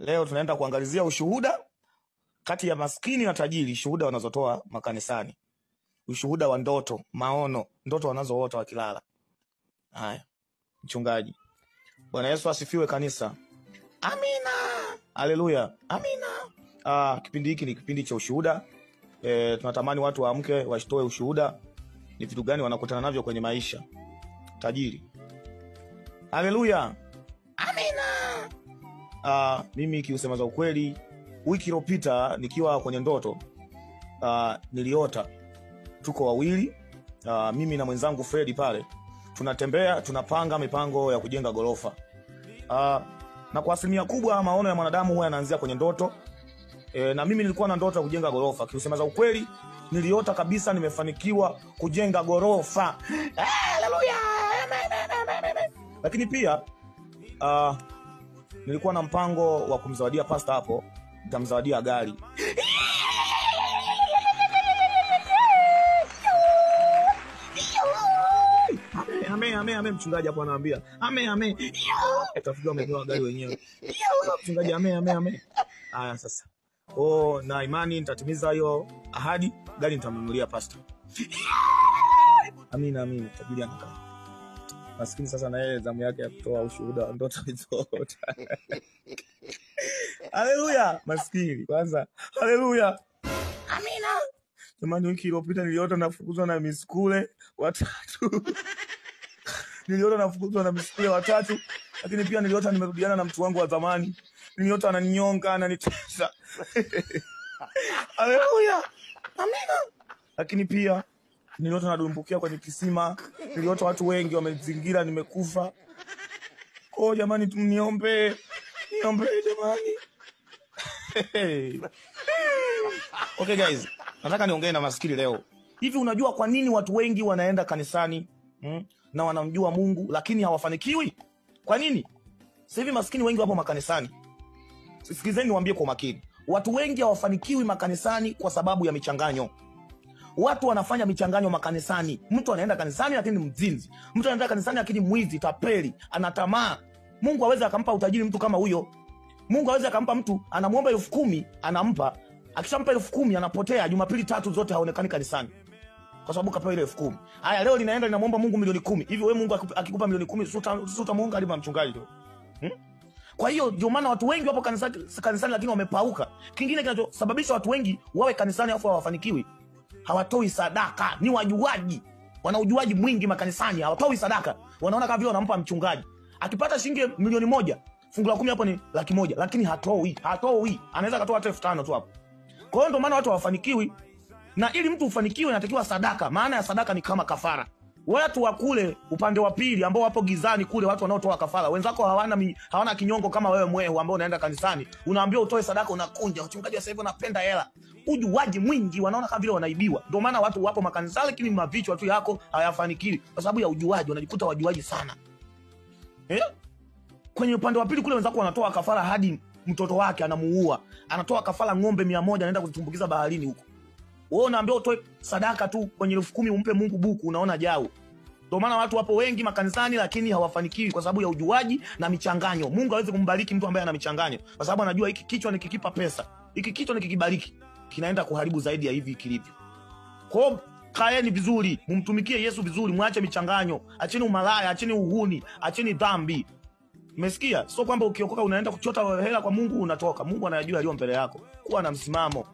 Leo tunaenda kuangalizia ushuhuda kati ya maskini na tajiri, shuhuda wanazotoa makanisani. Ushuhuda wa ndoto, maono, ndoto wanazoota wakilala. Haya, mchungaji. Bwana Yesu asifiwe kanisa. Amina. Haleluya. Amina. Kipindi hiki ni kipindi cha ushuhuda. Tunatamani watu waamke washitoe ushuhuda. Ni vitu gani wanakutana navyo kwenye maisha? Tajiri. Haleluya. Amina. Mimi kiusema za ukweli, wiki iliyopita nikiwa kwenye ndoto, niliota tuko wawili, mimi na mwenzangu Freddy pale. Tunatembea, tunapanga mipango ya kujenga gorofa. Na kwa asilimia kubwa maono ya mwanadamu huwa yanaanzia kwenye ndoto. Na mimi nilikuwa na ndoto ya kujenga gorofa. Kiusema za ukweli, niliota kabisa nimefanikiwa kujenga gorofa. Haleluya. Lakini pia nilikuwa na mpango wa kumzawadia pastor hapo, nitamzawadia gari. Ame mchungaji hapo anaambia. Ame. Etafikia umepewa gari wenyewe. Mchungaji ame. Haya sasa. Na imani nitatimiza hiyo ahadi, gari nitamnunulia pastor. Amina. Tajiri anakaa. Maskini sasa na yeye zamu yake ya kutoa ushuhuda ndoto hizo. Haleluya, maskini kwanza. Haleluya. Amina. Jamani, wiki iliyopita niliota nafukuzwa na miskule watatu. Niliota nafukuzwa na miskule watatu, lakini pia niliota nimerudiana na mtu wangu wa zamani. Niliota ananinyonga, ananitesa. Haleluya. Amina. Lakini pia niliota nadumbukia kwenye kisima. Niliota watu wengi wamezingira, nimekufa. Jamani, tumniombe. Niombe jamani. Okay guys, nataka niongee na maskini leo. Hivi unajua kwa nini watu wengi wanaenda kanisani na wanamjua Mungu lakini hawafanikiwi? Kwa nini? Sasa hivi maskini wengi wapo makanisani. Sikilizeni niwaambie kwa makini. Watu wengi hawafanikiwi makanisani kwa sababu ya michanganyo. Watu wanafanya michanganyo makanisani. Mtu anaenda kanisani lakini mzinzi. Mtu anaenda kanisani lakini mwizi, tapeli, anatamaa. Mungu hawezi akampa utajiri mtu kama huyo. Mungu hawezi akampa mtu, anamuomba 10,000, anampa. Akishampa 10,000 anapotea, Jumapili 3 zote haonekani kanisani. Kwa sababu kapewa ile 10,000. Haya, leo linaenda linamuomba Mungu milioni 10. Hivi wewe Mungu akikupa milioni 10, utamuomba alipa mchungaji tu? Kwa hiyo ndio maana watu wengi wapo kanisani lakini wamepauka. Kingine kinachosababisha watu wengi wawe kanisani afu hawafanikiwi, hawatoi sadaka. Ni wajuaji. Wana ujuaji mwingi makanisani, hawatoi sadaka. Wanaona kama vile wanampa mchungaji. Akipata shilingi milioni 1, fungu la 10 hapo ni 100,000, lakini hatoi. Anaweza katoa hata 5,000 tu hapo. Kwa hiyo ndio maana watu hawafanikiwi. Na ili mtu ufanikiwe inatakiwa sadaka. Maana ya sadaka ni kama kafara. Watu wa kule upande wa pili ambao wapo gizani kule, watu wanaotoa kafara, wenzako hawana kinyongo kama wewe mwehu ambao unaenda kanisani, unaambiwa utoe sadaka, unakunja. Wachungaji sasa hivi wanapenda hela. Ujuaji mwingi, wanaona kama vile wanaibiwa. Ndio maana watu wapo makanisani lakini mavichwa tu yako hayafanikiwi kwa sababu ya ujuaji. Wanajikuta wajuaji sana. Kwenye upande wa pili kule wenzako wanatoa kafara hadi mtoto wake anamuua. Anatoa kafara ng'ombe 100 anaenda kuzitumbukiza baharini huko. Wewe unaambiwa utoe sadaka tu kwenye 10,000 umpe Mungu buku, unaona jao. Ndio maana watu wapo wengi makanisani lakini hawafanikiwi kwa sababu ya ujuaji na michanganyo. Mungu hawezi kumbariki mtu ambaye ana michanganyo kwa sababu anajua hiki kichwa nikikipa pesa, hiki kichwa nikikibariki kinaenda kuharibu zaidi ya hivi kilivyo. Kwa hiyo kaeni vizuri, mumtumikie Yesu vizuri, mwache michanganyo, acheni umalaya, acheni uhuni, acheni dhambi. Umesikia? Sio kwamba ukiokoka unaenda kuchota hela kwa Mungu unatoka. Mungu anayajua yaliyo mbele yako. Kuwa na msimamo.